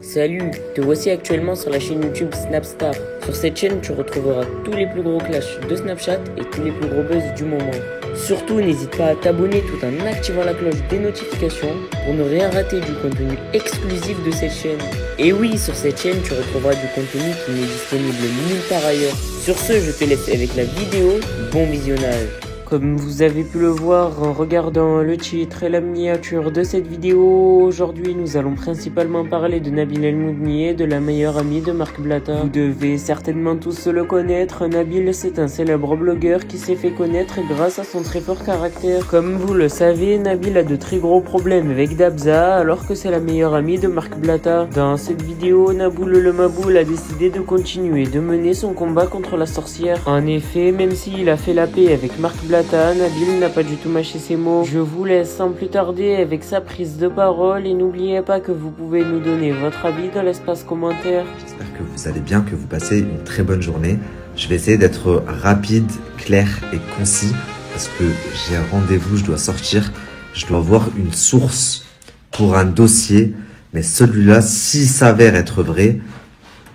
Salut, te voici actuellement sur la chaîne YouTube Snapstar. Sur cette chaîne, tu retrouveras tous les plus gros clashs de Snapchat et tous les plus gros buzz du moment. Surtout, n'hésite pas à t'abonner tout en activant la cloche des notifications pour ne rien rater du contenu exclusif de cette chaîne. Et oui, sur cette chaîne, tu retrouveras du contenu qui n'est disponible nulle part ailleurs. Sur ce, je te laisse avec la vidéo. Bon visionnage. Comme vous avez pu le voir en regardant le titre et la miniature de cette vidéo, aujourd'hui nous allons principalement parler de Nabil El Moudni, de la meilleure amie de Marc Blatta. Vous devez certainement tous le connaître, Nabil c'est un célèbre blogueur qui s'est fait connaître grâce à son très fort caractère. Comme vous le savez, Nabil a de très gros problèmes avec Dabza alors que c'est la meilleure amie de Marc Blatta. Dans cette vidéo, Naboul le Maboul a décidé de continuer de mener son combat contre la sorcière. En effet, même s'il a fait la paix avec Marc Blatta, Nabil n'a pas du tout mâché ses mots. Je vous laisse sans plus tarder avec sa prise de parole et n'oubliez pas que vous pouvez nous donner votre avis dans l'espace commentaire. J'espère que vous allez bien, que vous passez une très bonne journée. Je vais essayer d'être rapide, clair et concis parce que j'ai un rendez-vous, je dois sortir. Je dois voir une source pour un dossier, mais celui-là, s'il s'avère être vrai,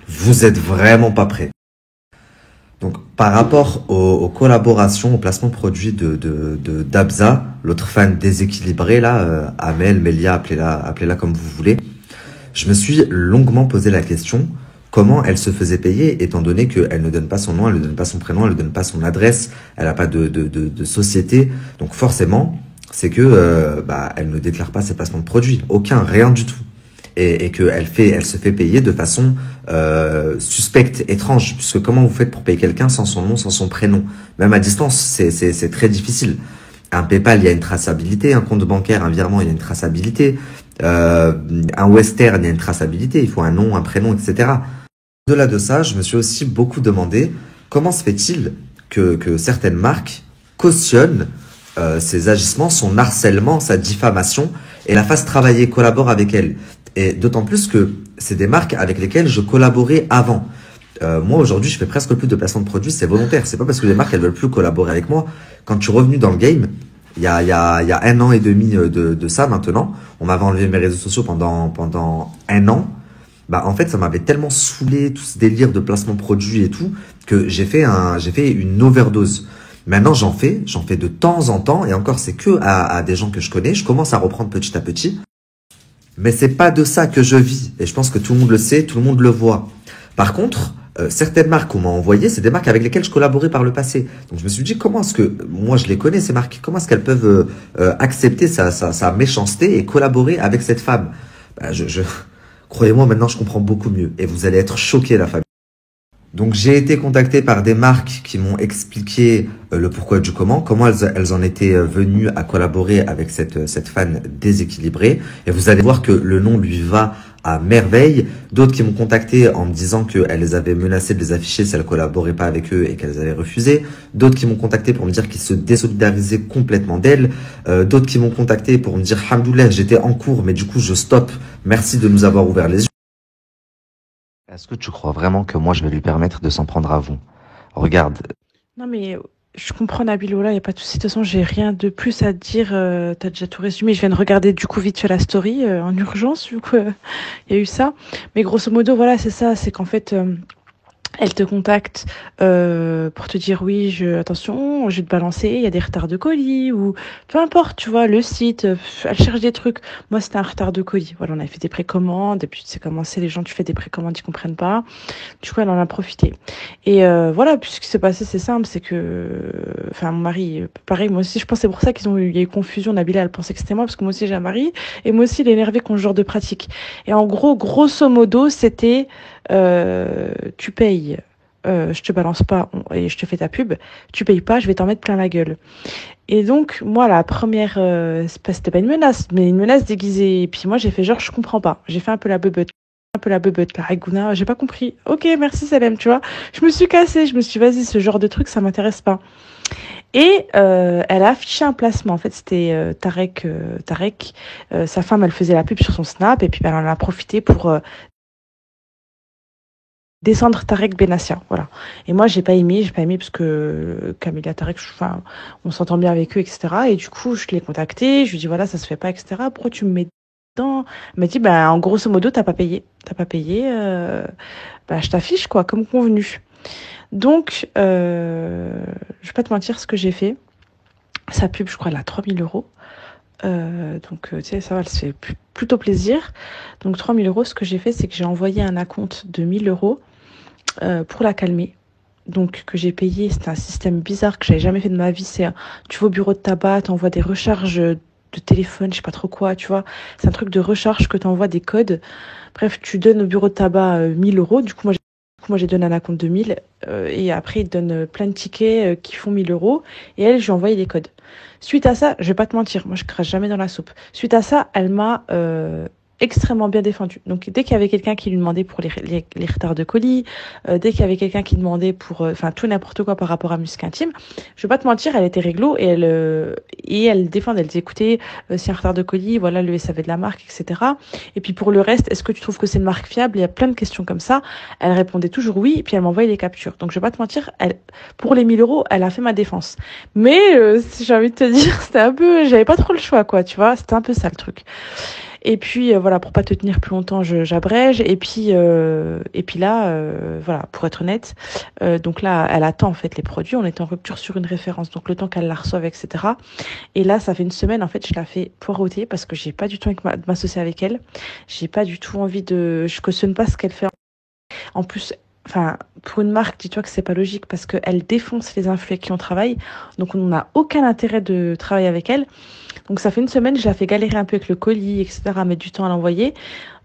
vous êtes vraiment pas prêts. Donc, par rapport aux collaborations, au placement de produits de Dabza, l'autre fan déséquilibré, là, Amel, Melia, appelez-la comme vous voulez, je me suis longuement posé la question, comment elle se faisait payer, étant donné qu'elle ne donne pas son nom, elle ne donne pas son prénom, elle ne donne pas son adresse, elle n'a pas de société. Donc, forcément, c'est que elle ne déclare pas ses placements de produits. Aucun, rien du tout. Et elle se fait payer de façon suspecte, étrange, puisque comment vous faites pour payer quelqu'un sans son nom, sans son prénom? Même à distance, c'est très difficile. Un PayPal, il y a une traçabilité, un compte bancaire, un virement, il y a une traçabilité, un Western, il y a une traçabilité, il faut un nom, un prénom, etc. Au-delà de ça, je me suis aussi beaucoup demandé comment se fait-il que certaines marques cautionnent ses agissements, son harcèlement, sa diffamation, et la fassent travailler, collaborent avec elle. Et d'autant plus que c'est des marques avec lesquelles je collaborais avant. Moi, aujourd'hui, je fais presque plus de placement de produits, c'est volontaire. C'est pas parce que les marques, elles veulent plus collaborer avec moi. Quand je suis revenu dans le game, il y a 1 an et demi de ça maintenant, on m'avait enlevé mes réseaux sociaux pendant 1 an. En fait, ça m'avait tellement saoulé, tout ce délire de placement de produits et tout, que j'ai fait une overdose. Maintenant, j'en fais de temps en temps, et encore, c'est que à des gens que je connais. Je commence à reprendre petit à petit. Mais c'est pas de ça que je vis. Et je pense que tout le monde le sait, tout le monde le voit. Par contre, certaines marques qu'on m'a envoyées, c'est des marques avec lesquelles je collaborais par le passé. Donc je me suis dit, comment est-ce que, moi je les connais ces marques, comment est-ce qu'elles peuvent accepter sa méchanceté et collaborer avec cette femme? Croyez-moi, maintenant je comprends beaucoup mieux. Et vous allez être choqués, la famille. Donc j'ai été contacté par des marques qui m'ont expliqué le pourquoi du comment elles en étaient venues à collaborer avec cette fan déséquilibrée. Et vous allez voir que le nom lui va à merveille. D'autres qui m'ont contacté en me disant qu'elles les avaient menacées de les afficher si elles collaboraient pas avec eux et qu'elles avaient refusé. D'autres qui m'ont contacté pour me dire qu'ils se désolidarisaient complètement d'elles. D'autres qui m'ont contacté pour me dire « Hamdoulah, j'étais en cours, mais du coup je stoppe. Merci de nous avoir ouvert les yeux. » Est-ce que tu crois vraiment que moi je vais lui permettre de s'en prendre à vous? Regarde. Non mais je comprends Nabilola, il n'y a pas de souci. De toute façon, j'ai rien de plus à te dire. T'as déjà tout résumé. Je viens de regarder du coup vite fait la story en urgence, du coup il y a eu ça. Mais grosso modo, voilà, c'est ça. C'est qu'en fait, elle te contacte pour te dire oui, attention, je vais te balancer, il y a des retards de colis ou peu importe, tu vois, le site, elle cherche des trucs. Moi, c'était un retard de colis. Voilà, on avait fait des précommandes et puis tu sais comment c'est, les gens, tu fais des précommandes, ils comprennent pas. Du coup, elle en a profité. Et voilà, puis ce qui s'est passé, c'est simple, c'est que, enfin, mon mari, pareil, moi aussi, je pense que c'est pour ça il y a eu confusion. Nabila, elle pensait que c'était moi parce que moi aussi j'ai un mari et moi aussi, il est énervé contre ce genre de pratique. Et en gros, grosso modo, c'était tu payes, je te balance pas et je te fais ta pub, tu payes pas, je vais t'en mettre plein la gueule. Et donc, moi, la première, c'était pas une menace, mais une menace déguisée. Et puis moi, j'ai fait genre, je comprends pas. J'ai fait un peu la beubeute, la ragouna, j'ai pas compris. Ok, merci Salem, tu vois. Je me suis cassée, je me suis dit, vas-y, ce genre de truc, ça m'intéresse pas. Et elle a affiché un placement. En fait, c'était Tarek. Sa femme, elle faisait la pub sur son Snap et puis elle en a profité pour descendre Tarek Benassia, voilà. Et moi, j'ai pas aimé parce que Camilla Tarek, enfin, on s'entend bien avec eux, etc. Et du coup, je l'ai contacté, je lui ai dit, voilà, ça se fait pas, etc. Pourquoi tu me mets Elle m'a dit, bah, en grosso modo, t'as pas payé. T'as pas payé, bah, je t'affiche, quoi, comme convenu. Donc, je vais pas te mentir, ce que j'ai fait, sa pub, je crois, elle a 3 000 euros. Donc, tu sais, ça va, elle se fait plutôt plaisir. Donc, 3 000 euros, ce que j'ai fait, c'est que j'ai envoyé un acompte de 1 000 euros pour la calmer. Donc, que j'ai payé, c'était un système bizarre que j'avais jamais fait de ma vie. C'est, tu vas au bureau de tabac, t'envoies des recharges de téléphone, je sais pas trop quoi, tu vois. C'est un truc de recharge que t'envoies des codes. Bref, tu donnes au bureau de tabac 1 000 euros. Du coup, moi, j'ai donné un acompte de 1000. Et après, ils te donnent plein de tickets qui font 1 000 euros. Et elle, je lui ai envoyé des codes. Suite à ça, je vais pas te mentir, moi, je crache jamais dans la soupe. Suite à ça, elle m'a extrêmement bien défendue. Donc, dès qu'il y avait quelqu'un qui lui demandait pour les retards de colis, dès qu'il y avait quelqu'un qui demandait pour, enfin, tout n'importe quoi par rapport à Musc Intime, je vais pas te mentir, elle était réglo et elle défendait. Elle disait, écoutez, s'il y a un retard de colis, voilà le SAV de la marque, etc. Et puis pour le reste, est-ce que tu trouves que c'est une marque fiable? Il y a plein de questions comme ça. Elle répondait toujours oui, et puis elle m'envoyait les captures. Donc je vais pas te mentir, pour les 1 000 euros, elle a fait ma défense. Mais j'ai envie de te dire, c'était un peu, j'avais pas trop le choix, quoi, tu vois. C'était un peu ça le truc. Et puis voilà, pour pas te tenir plus longtemps, j'abrège. Et puis là, voilà, pour être honnête, donc là, elle attend en fait les produits. On est en rupture sur une référence, donc le temps qu'elle la reçoive, etc. Et là, ça fait une semaine en fait, je la fais poireauter parce que j'ai pas du tout envie de m'associer avec elle. J'ai pas du tout envie je cautionne pas ce qu'elle fait. En plus, enfin, pour une marque, dis-toi que c'est pas logique parce qu'elle défonce les influenceurs avec qui on travaille. Donc, on n'a aucun intérêt de travailler avec elle. Donc, ça fait une semaine, je la fais galérer un peu avec le colis, etc., mettre du temps à l'envoyer.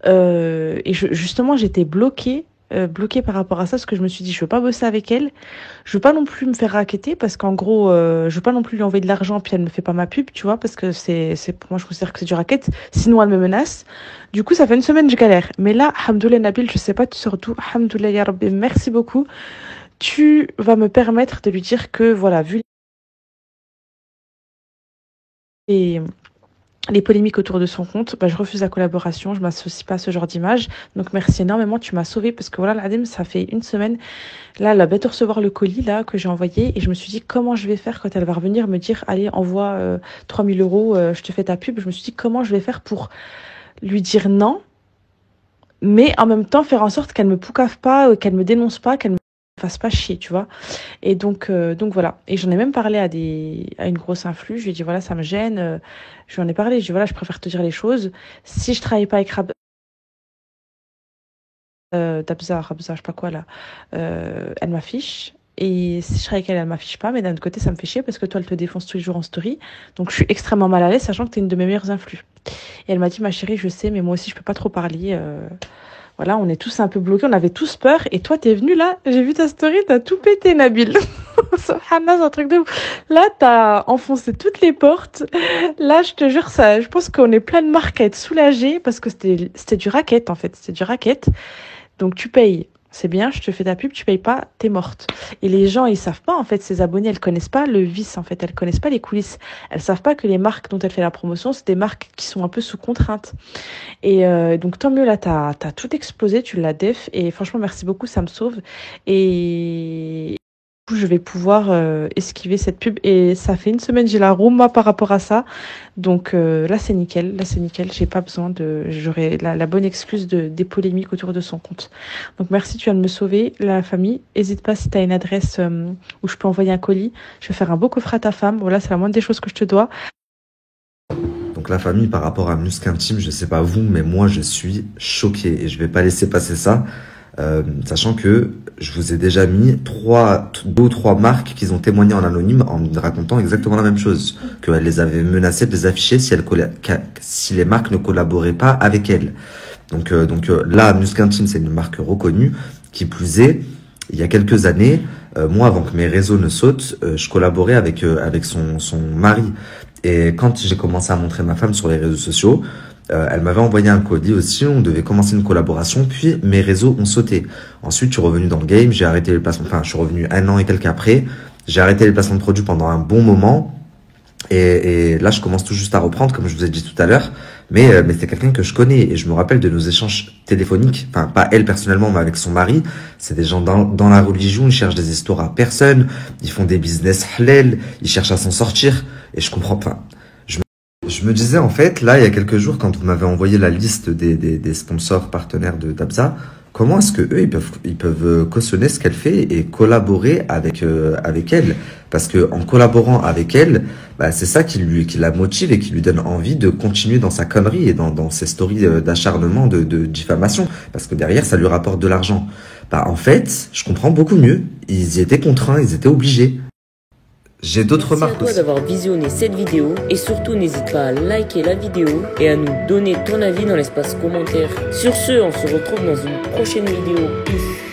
Et justement, j'étais bloquée par rapport à ça parce que je me suis dit, je veux pas bosser avec elle. Je veux pas non plus me faire racketter parce qu'en gros, je veux pas non plus lui envoyer de l'argent puis elle me fait pas ma pub, tu vois, parce que pour moi, je considère que c'est du racket. Sinon, elle me menace. Du coup, ça fait une semaine, je galère. Mais là, Alhamdoulilah Nabil, je sais pas, tu sors d'où. Alhamdoulilah Ya Rabbi, merci beaucoup. Tu vas me permettre de lui dire que, voilà, vu les polémiques autour de son compte, bah, je refuse la collaboration, je m'associe pas à ce genre d'image. Donc merci énormément, tu m'as sauvée parce que voilà, l'ADEME, ça fait une semaine. Là, elle a bête de recevoir le colis là que j'ai envoyé et je me suis dit comment je vais faire quand elle va revenir me dire allez, envoie 3000 euros, je te fais ta pub. Je me suis dit comment je vais faire pour lui dire non, mais en même temps faire en sorte qu'elle me poucave pas, qu'elle me dénonce pas, qu'elle me fasse pas chier, tu vois. Et donc voilà. Et j'en ai même parlé à une grosse influe. Je lui ai dit voilà, ça me gêne. Je lui en ai parlé. Je lui ai dit voilà, je préfère te dire les choses. Si je travaille pas avec Dabza, je sais pas quoi là, elle m'affiche. Et si je travaille avec elle, elle m'affiche pas. Mais d'un autre côté, ça me fait chier parce que toi, elle te défonce tous les jours en story. Donc je suis extrêmement mal à l'aise, sachant que t'es une de mes meilleures influx. Et elle m'a dit ma chérie, je sais, mais moi aussi, je peux pas trop parler. Voilà, on est tous un peu bloqués, on avait tous peur. Et toi, t'es venu là, j'ai vu ta story, t'as tout pété, Nabil. Subhanallah, c'est un truc de ouf. Là, t'as enfoncé toutes les portes. Là, je te jure, ça, je pense qu'on est plein de marques à être soulagés parce que c'était du racket, en fait. C'était du racket. Donc, tu payes. C'est bien, je te fais ta pub, tu payes pas, t'es morte. Et les gens, ils savent pas, en fait, ces abonnés, elles connaissent pas le vice, en fait. Elles connaissent pas les coulisses. Elles savent pas que les marques dont elle fait la promotion, c'est des marques qui sont un peu sous contrainte. Et donc tant mieux là, t'as tout explosé, tu l'as def et franchement merci beaucoup, ça me sauve. Et du coup, je vais pouvoir esquiver cette pub et ça fait une semaine j'ai la rouma par rapport à ça. Donc là c'est nickel, j'ai pas besoin j'aurai la bonne excuse des polémiques autour de son compte. Donc merci, tu viens de me sauver la famille. Hésite pas si t'as une adresse où je peux envoyer un colis, je vais faire un beau coffret à ta femme. Voilà, c'est la moindre des choses que je te dois. Donc la famille par rapport à Musc Intime, je sais pas vous, mais moi je suis choqué et je vais pas laisser passer ça, sachant que je vous ai déjà mis deux ou trois marques qui ont témoigné en anonyme en me racontant exactement la même chose, qu'elles les avaient menacées de les afficher si les marques ne collaboraient pas avec elles. Donc là, Musc Intime, c'est une marque reconnue. Qui plus est, il y a quelques années, moi avant que mes réseaux ne sautent, je collaborais avec son mari. Et quand j'ai commencé à montrer ma femme sur les réseaux sociaux, elle m'avait envoyé un colis aussi, on devait commencer une collaboration, puis mes réseaux ont sauté. Ensuite, je suis revenu dans le game, j'ai arrêté les placements, enfin, je suis revenu 1 an et quelques après, j'ai arrêté les placements de produits pendant un bon moment, et là, je commence tout juste à reprendre, comme je vous ai dit tout à l'heure, mais c'est quelqu'un que je connais, et je me rappelle de nos échanges téléphoniques, enfin, pas elle personnellement, mais avec son mari. C'est des gens dans la religion, ils cherchent des histoires à personne, ils font des business halal, ils cherchent à s'en sortir, et je comprends pas. Je me disais en fait, là, il y a quelques jours, quand vous m'avez envoyé la liste des sponsors partenaires de d'Abza, comment est-ce que eux, ils peuvent cautionner ce qu'elle fait et collaborer avec elle? Parce que en collaborant avec elle, bah, c'est ça qui la motive et qui lui donne envie de continuer dans sa connerie et dans ses stories d'acharnement, de diffamation. Parce que derrière, ça lui rapporte de l'argent. Bah, en fait, je comprends beaucoup mieux. Ils y étaient contraints, ils étaient obligés. J'ai d'autres Merci à remarques toi aussi. d'avoir visionné cette vidéo et surtout n'hésite pas à liker la vidéo et à nous donner ton avis dans l'espace commentaire. Sur ce, on se retrouve dans une prochaine vidéo. Peace.